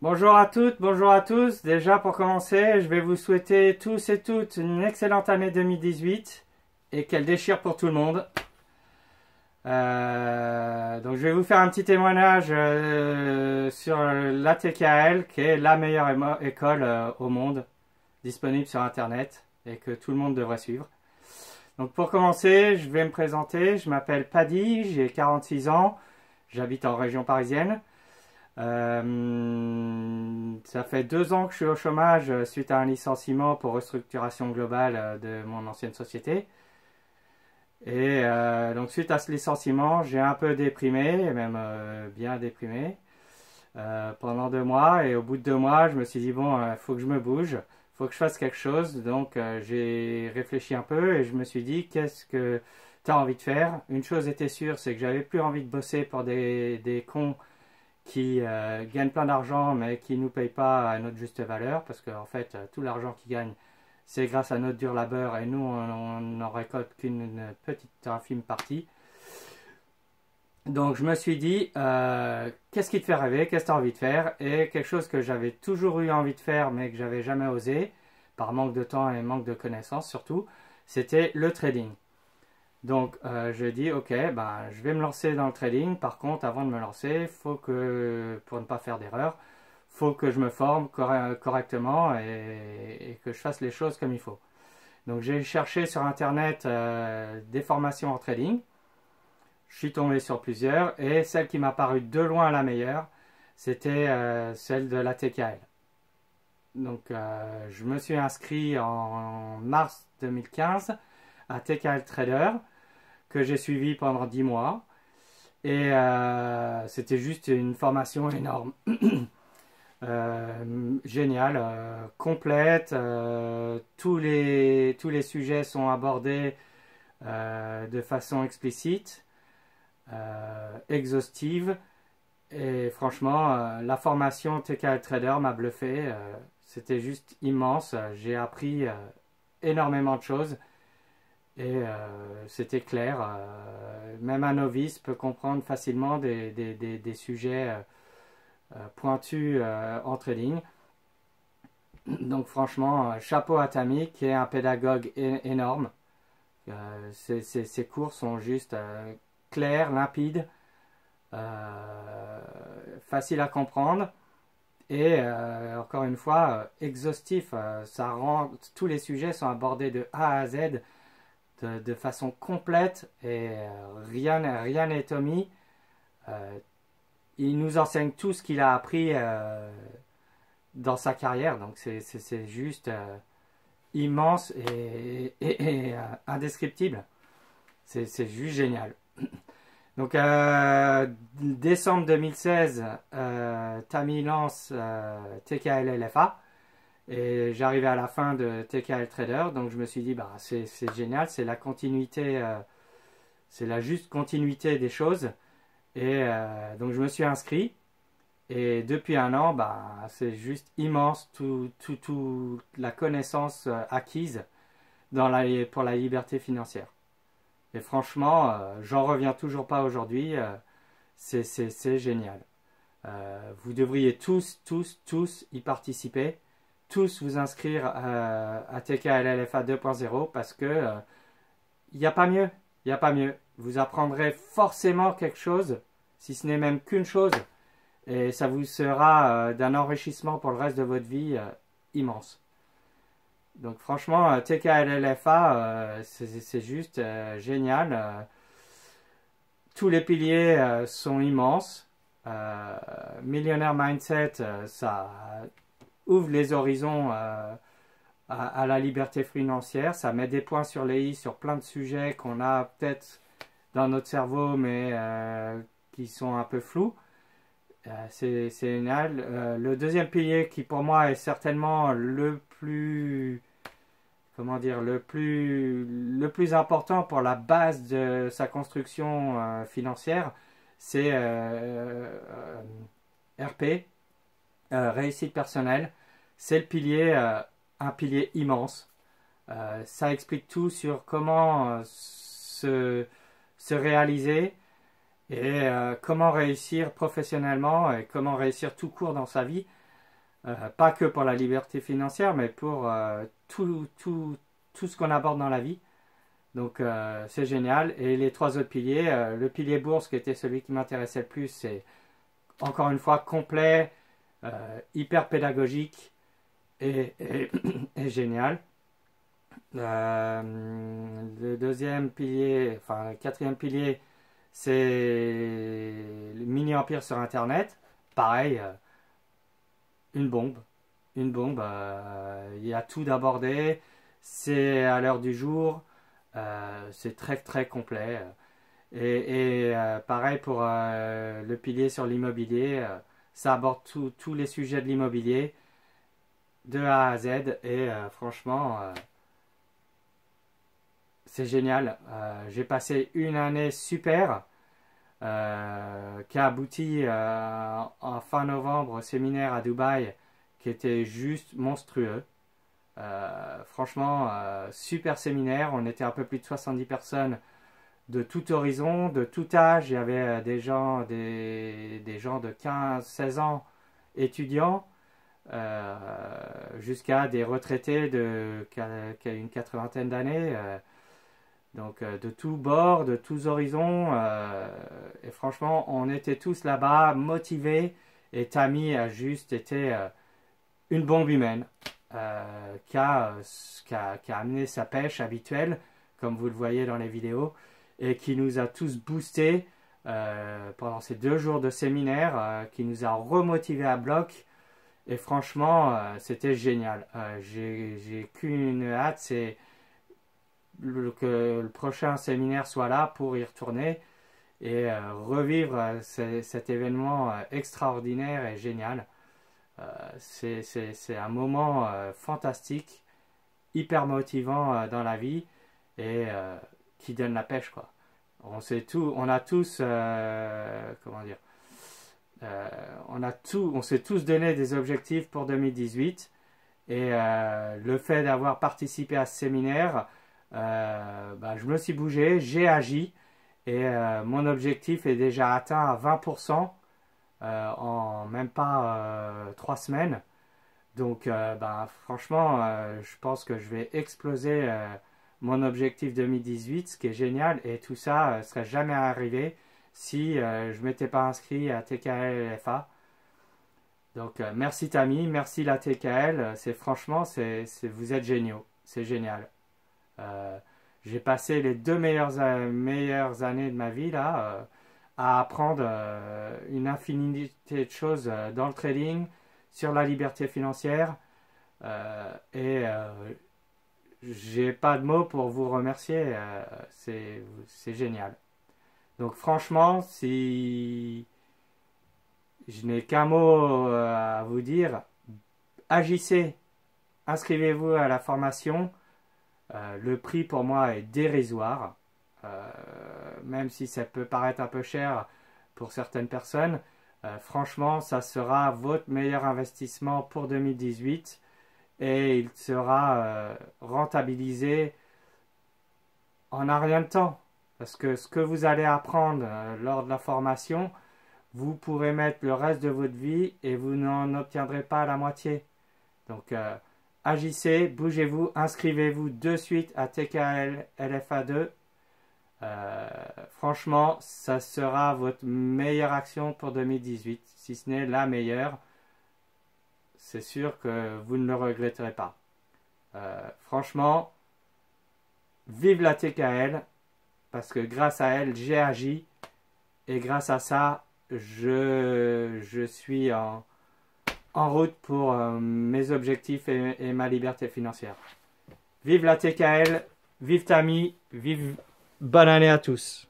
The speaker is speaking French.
Bonjour à toutes, bonjour à tous. Déjà pour commencer, je vais vous souhaiter tous et toutes une excellente année 2018 et qu'elle déchire pour tout le monde. Donc je vais vous faire un petit témoignage sur l'ATKL qui est la meilleure école au monde, disponible sur internet et que tout le monde devrait suivre. Donc pour commencer, je vais me présenter. Je m'appelle Paddy, j'ai 46 ans, j'habite en région parisienne. Ça fait 2 ans que je suis au chômage suite à un licenciement pour restructuration globale de mon ancienne société. Et donc suite à ce licenciement, j'ai un peu déprimé, même bien déprimé, pendant 2 mois. Et au bout de 2 mois, je me suis dit, bon, faut que je me bouge, faut que je fasse quelque chose. Donc j'ai réfléchi un peu et je me suis dit, qu'est-ce que tu as envie de faire? Une chose était sûre, c'est que j'avais plus envie de bosser pour des cons qui gagnent plein d'argent mais qui ne nous payent pas à notre juste valeur, parce qu'en fait tout l'argent qu'ils gagnent c'est grâce à notre dur labeur et nous on n'en récolte qu'une petite infime partie. Donc je me suis dit qu'est-ce qui te fait rêver, qu'est-ce que tu as envie de faire? Et quelque chose que j'avais toujours eu envie de faire mais que j'avais jamais osé par manque de temps et manque de connaissances surtout, c'était le trading. Donc je dis ok, ben, je vais me lancer dans le trading. Par contre, avant de me lancer, faut que, pour ne pas faire d'erreur, faut que je me forme correctement et que je fasse les choses comme il faut. Donc j'ai cherché sur internet des formations en trading. Je suis tombé sur plusieurs et celle qui m'a paru de loin la meilleure, c'était celle de la TKL. Donc je me suis inscrit en mars 2015 à TKL Trader, que j'ai suivi pendant 10 mois. Et c'était juste une formation énorme. Géniale, complète. Tous les sujets sont abordés de façon explicite, exhaustive. Et franchement, la formation TKL Trader m'a bluffé. C'était juste immense. J'ai appris énormément de choses. Et c'était clair, même un novice peut comprendre facilement des sujets pointus en trading. Donc franchement, chapeau à Tammy qui est un pédagogue énorme. Ses cours sont juste clairs, limpides, faciles à comprendre et encore une fois exhaustifs. Ça rend, tous les sujets sont abordés de A à Z de façon complète et rien n'est omis. Il nous enseigne tout ce qu'il a appris dans sa carrière, donc c'est juste immense et indescriptible. C'est juste génial. Donc décembre 2016, Tammy lance TKL LFA. Et j'arrivais à la fin de TKL Trader, donc je me suis dit, bah, c'est génial, c'est la continuité, c'est la juste continuité des choses. Et donc je me suis inscrit. Et depuis un an, bah, c'est juste immense, tout la connaissance acquise pour la liberté financière. Et franchement, j'en reviens toujours pas aujourd'hui, c'est génial. Vous devriez tous y participer. Tous vous inscrire à TKL LFA 2.0 parce que il n'y a pas mieux. Il n'y a pas mieux. Vous apprendrez forcément quelque chose, si ce n'est même qu'une chose, et ça vous sera d'un enrichissement pour le reste de votre vie immense. Donc franchement, TKL LFA, c'est juste génial. Tous les piliers sont immenses. Millionaire Mindset, ça ouvre les horizons à la liberté financière. Ça met des points sur les i sur plein de sujets qu'on a peut-être dans notre cerveau mais qui sont un peu flous. C'est génial. Le deuxième pilier qui pour moi est certainement le plus, comment dire, le plus important pour la base de sa construction financière, c'est RP, réussite personnelle. C'est le pilier, un pilier immense. Ça explique tout sur comment se réaliser et comment réussir professionnellement et comment réussir tout court dans sa vie Pas que pour la liberté financière, mais pour tout ce qu'on aborde dans la vie. Donc c'est génial. Et les 3 autres piliers, le pilier bourse qui était celui qui m'intéressait le plus, c'est encore une fois complet, hyper pédagogique et génial. Le deuxième pilier, enfin le quatrième pilier, c'est le mini-empire sur Internet. Pareil, une bombe. Une bombe, il y a tout d'aborder, c'est à l'heure du jour, c'est très très complet. Pareil pour le pilier sur l'immobilier, ça aborde tous les sujets de l'immobilier, de A à Z, et franchement, c'est génial. J'ai passé une année super qui a abouti en fin novembre au séminaire à Dubaï qui était juste monstrueux. Franchement, super séminaire. On était un peu plus de 70 personnes de tout horizon, de tout âge. Il y avait des gens de 15-16 ans étudiants jusqu'à des retraités qui a une 80aine d'années. Donc de tous bords, de tous horizons. Et franchement, on était tous là-bas motivés. Et Tammy a juste été une bombe humaine qui a amené sa pêche habituelle, comme vous le voyez dans les vidéos, et qui nous a tous boostés pendant ces 2 jours de séminaire, qui nous a remotivés à bloc. Et franchement, c'était génial. J'ai qu'une hâte, c'est que le prochain séminaire soit là pour y retourner et revivre cet événement extraordinaire et génial. C'est un moment fantastique, hyper motivant dans la vie et qui donne la pêche, quoi. On a tous, comment dire, on s'est tous donné des objectifs pour 2018 et le fait d'avoir participé à ce séminaire, je me suis bougé, j'ai agi et mon objectif est déjà atteint à 20% en même pas 3 semaines. Donc franchement, je pense que je vais exploser mon objectif 2018, ce qui est génial, et tout ça ne serait jamais arrivé si je ne m'étais pas inscrit à TKL LFA. Donc merci Tammy, merci la TKL, franchement, vous êtes géniaux, c'est génial. J'ai passé les 2 meilleures années de ma vie là à apprendre une infinité de choses dans le trading, sur la liberté financière et j'ai pas de mots pour vous remercier, c'est génial. Donc franchement, si je n'ai qu'un mot à vous dire, agissez, inscrivez-vous à la formation. Le prix pour moi est dérisoire, même si ça peut paraître un peu cher pour certaines personnes. Franchement, ça sera votre meilleur investissement pour 2018 et il sera rentabilisé en un rien de temps. Parce que ce que vous allez apprendre lors de la formation, vous pourrez mettre le reste de votre vie et vous n'en obtiendrez pas la moitié. Donc, agissez, bougez-vous, inscrivez-vous de suite à TKL LFA 2. Franchement, ça sera votre meilleure action pour 2018, si ce n'est la meilleure. C'est sûr que vous ne le regretterez pas. Franchement, vive la TKL, parce que grâce à elle, j'ai agi, et grâce à ça, je suis en route pour mes objectifs et ma liberté financière. Vive la TKL, vive Tammy, vive bonne année à tous.